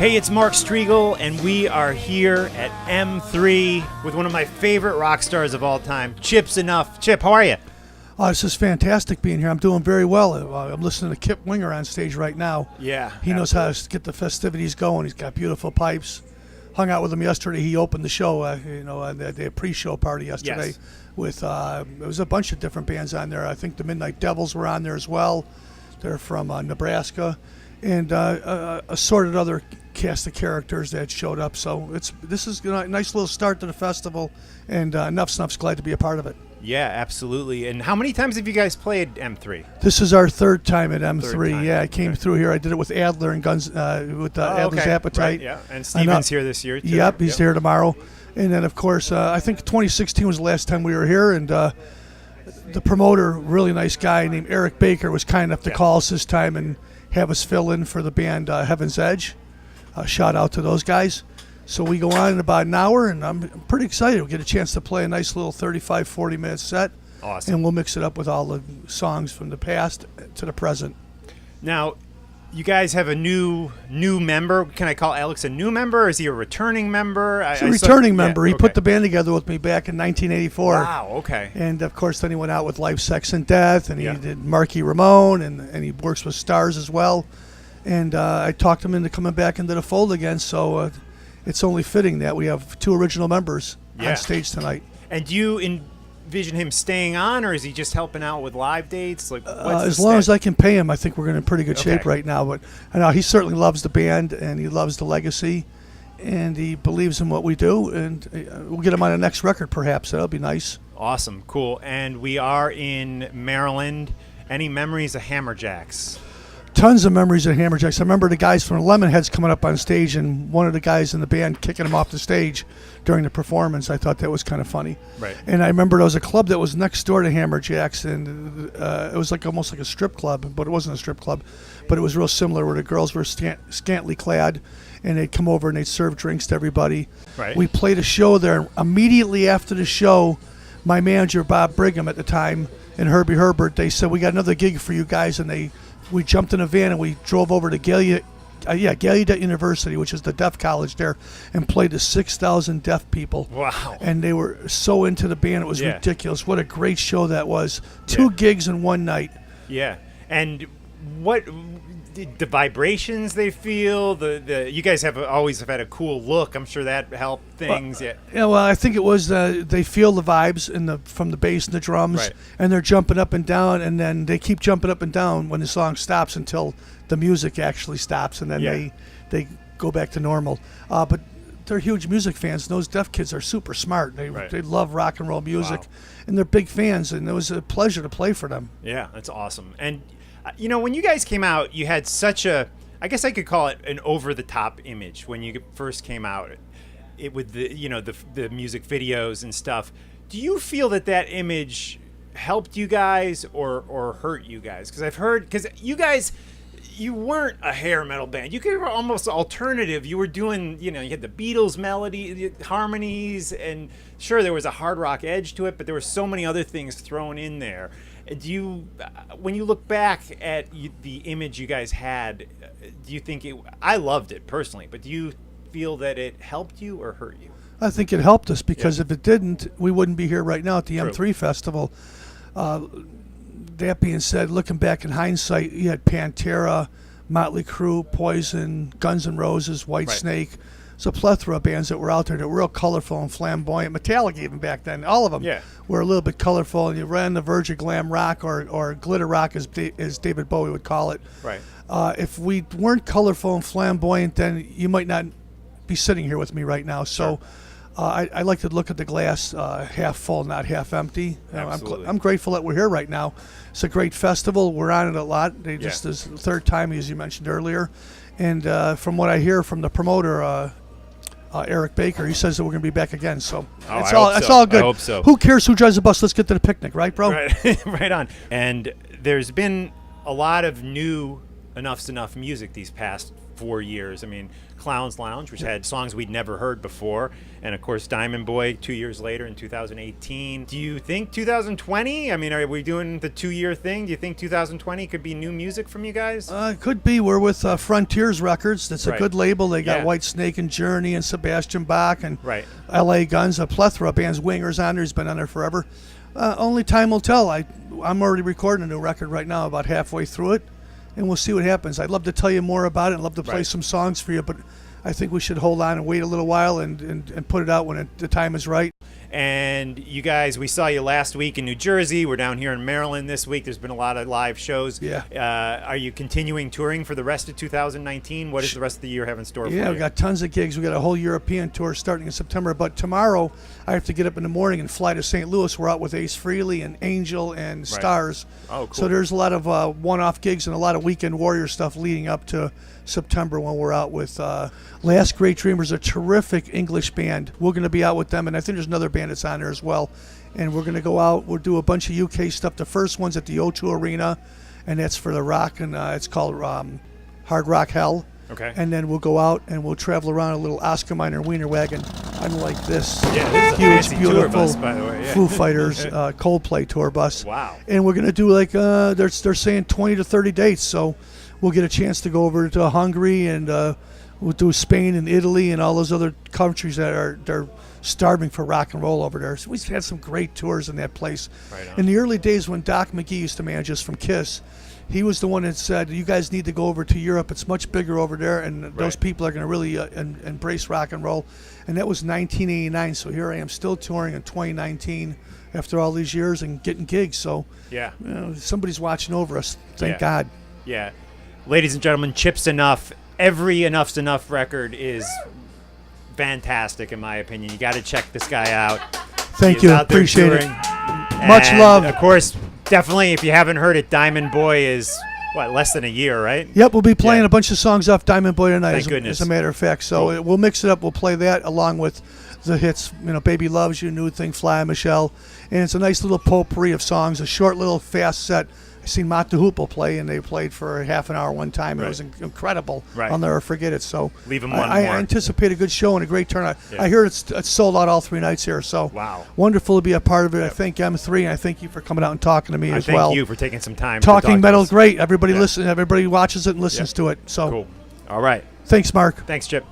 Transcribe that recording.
Hey, it's Mark Strigl, and we are here at M3 with one of my favorite rock stars of all time, Chip's Enuff. Chip, how are you? Oh, this is fantastic being here. I'm doing very well. I'm listening to Kip Winger on stage right now. Yeah. He knows how to get the festivities going. He's got beautiful pipes. Hung out with him yesterday. He opened the show, the pre-show party yesterday. Yes. With there was a bunch of different bands on there. I think the Midnight Devils were on there as well. They're from Nebraska, and assorted other cast of characters that showed up. So this is a nice little start to the festival, and Nuff's glad to be a part of it. Yeah, absolutely. And how many times have you guys played M3? This is our third time at M3. Third time. Yeah, I came through here. I did it with Adler and Guns, with Adler's okay. Appetite. Right, yeah, and Steven's here this year, too. Yep, he's here tomorrow. And then, of course, I think 2016 was the last time we were here, and the promoter, really nice guy named Eric Baker, was kind enough to call us this time and have us fill in for the band Heaven's Edge. Shout out to those guys. So we go on in about an hour, and I'm pretty excited. We'll get a chance to play a nice little 35, 40-minute set. Awesome. And we'll mix it up with all the songs from the past to the present. Now, you guys have a new member. Can I call Alex a new member, or is he a returning member? He's a returning member. Yeah, He put the band together with me back in 1984. Wow, okay. And, of course, then he went out with Life, Sex, and Death, and he did Marquis Ramone, and he works with Stars as well. And I talked him into coming back into the fold again, so it's only fitting that we have two original members on stage tonight. And do you envision him staying on, or is he just helping out with live dates? Like, as long as I can pay him, I think we're in pretty good shape right now. But I know he certainly loves the band, and he loves the legacy, and he believes in what we do. And we'll get him on the next record, perhaps. That'll be nice. Awesome, cool. And we are in Maryland. Any memories of Hammerjacks? Tons of memories of Hammerjacks. I remember the guys from Lemonheads coming up on stage, and one of the guys in the band kicking him off the stage during the performance. I thought that was kind of funny. Right. And I remember there was a club that was next door to Hammerjacks, and it was almost like a strip club, but it wasn't a strip club. But it was real similar, where the girls were scantily clad, and they'd come over and they'd serve drinks to everybody. Right. We played a show there, and immediately after the show, my manager, Bob Brigham at the time, and Herbie Herbert, they said, "We got another gig for you guys," and we jumped in a van and we drove over to Gallaudet University, which is the deaf college there, and played to 6,000 deaf people. Wow. And they were so into the band, it was ridiculous. What a great show that was. Two gigs in one night. Yeah. And what the vibrations they feel, you guys have always had a cool look. I'm sure that helped things. Well, I think it was they feel the vibes from the bass and the drums, and they're jumping up and down, and then they keep jumping up and down when the song stops until the music actually stops, and then they go back to normal. But they're huge music fans. And those deaf kids are super smart. They love rock and roll music, and they're big fans, and it was a pleasure to play for them. Yeah, that's awesome. And when you guys came out, you had such I guess I could call it an over-the-top image when you first came out. With the music videos and stuff. Do you feel that image helped you guys or hurt you guys? Because I've heard, you guys, you weren't a hair metal band. You were almost alternative. You were doing, you had the Beatles melody, the harmonies, and sure, there was a hard rock edge to it, but there were so many other things thrown in there. Do you, when you look back at the image you guys had, do you think I loved it personally, but do you feel that it helped you or hurt you? I think it helped us, because if it didn't, we wouldn't be here right now at the M3 Festival. That being said, looking back in hindsight, you had Pantera, Motley Crue, Poison, Guns N' Roses, Whitesnake. It's a plethora of bands that were out there that were real colorful and flamboyant. Metallica even back then, all of them were a little bit colorful, and you ran on the verge of glam rock or glitter rock, as David Bowie would call it. Right. If we weren't colorful and flamboyant, then you might not be sitting here with me right now. So I like to look at the glass half full, not half empty. I'm grateful that we're here right now. It's a great festival. We're on it a lot. This is the third time, as you mentioned earlier. And from what I hear from the promoter, Eric Baker, he says that we're going to be back again. So it's all good. I hope so. Who cares who drives the bus? Let's get to the picnic, right, bro? Right, right on. And there's been a lot of new Enuff's Enuff music these past 4 years. I mean, Clown's Lounge, which had songs we'd never heard before, and of course Diamond Boy 2 years later in 2018. Do you think 2020? I mean, are we doing the 2-year thing? Do you think 2020 could be new music from you guys? It could be. We're with Frontiers Records. That's a Right. good label. They got Yeah. White Snake and Journey and Sebastian Bach and Right. L.A. Guns, a plethora of bands. Winger's on there. He's been on there forever. Only time will tell. I'm already recording a new record right now, about halfway through it, and we'll see what happens. I'd love to tell you more about it and love to play Right. some songs for you, but I think we should hold on and wait a little while and put it out when the time is right. And you guys, we saw you last week in New Jersey. We're down here in Maryland this week. There's been a lot of live shows. Yeah. Are you continuing touring for the rest of 2019? What does the rest of the year have in store for you? Yeah, we got tons of gigs. We got a whole European tour starting in September. But tomorrow, I have to get up in the morning and fly to St. Louis. We're out with Ace Frehley and Angel and Stars. Oh, cool. So there's a lot of one-off gigs and a lot of Weekend Warrior stuff leading up to September when we're out with Last Great Dreamers, a terrific English band. We're going to be out with them, and I think there's another band that's on there as well. And we're going to go out. We'll do a bunch of UK stuff. The first one's at the O2 Arena, and that's for the rock, and it's called Hard Rock Hell. Okay. And then we'll go out and we'll travel around a little Oscar Mayer Wiener wagon, unlike this Yeah, this is a huge, fancy tour beautiful bus, by the way. Yeah. Foo Fighters Coldplay tour bus. Wow. And we're going to do like, they're saying 20 to 30 dates, so we'll get a chance to go over to Hungary and we'll do Spain and Italy and all those other countries that they're starving for rock and roll over there. So we've had some great tours in that place. Right on. In the early days when Doc McGee used to manage us from KISS, he was the one that said, you guys need to go over to Europe. It's much bigger over there, and those people are going to really embrace rock and roll. And that was 1989, so here I am still touring in 2019 after all these years and getting gigs. So Yeah. somebody's watching over us. Thank Yeah. God. Yeah. Ladies and gentlemen, Chip's Enuff. Every Enuff's Enough record is fantastic, in my opinion. You got to check this guy out. Thank He's you. out there Appreciate it. touring. Much And, love. Of course, definitely, if you haven't heard it, Diamond Boy is, less than a year, right? Yep, we'll be playing Yeah. a bunch of songs off Diamond Boy tonight. Thank goodness. As a matter of fact, so Cool. we'll mix it up. We'll play that along with the hits, Baby Loves You, New Thing, Fly, Michelle, and it's a nice little potpourri of songs. A short little fast set. I seen Mott the Hoople play, and they played for half an hour one time. It was incredible. Right. I'll never forget it. So Leave 'em one I more. anticipate a good show and a great turnout. Yeah. I hear it's sold out all 3 nights here. So Wow. wonderful to be a part of it. I Yep. thank M3, and I thank you for coming out and talking to me I as thank well. you for taking some time. to Talking talk to Metal, us. great. Everybody Yeah. listens. Everybody watches it and listens Yep. to it. So Cool. All right. thanks, Mark. Thanks, Chip.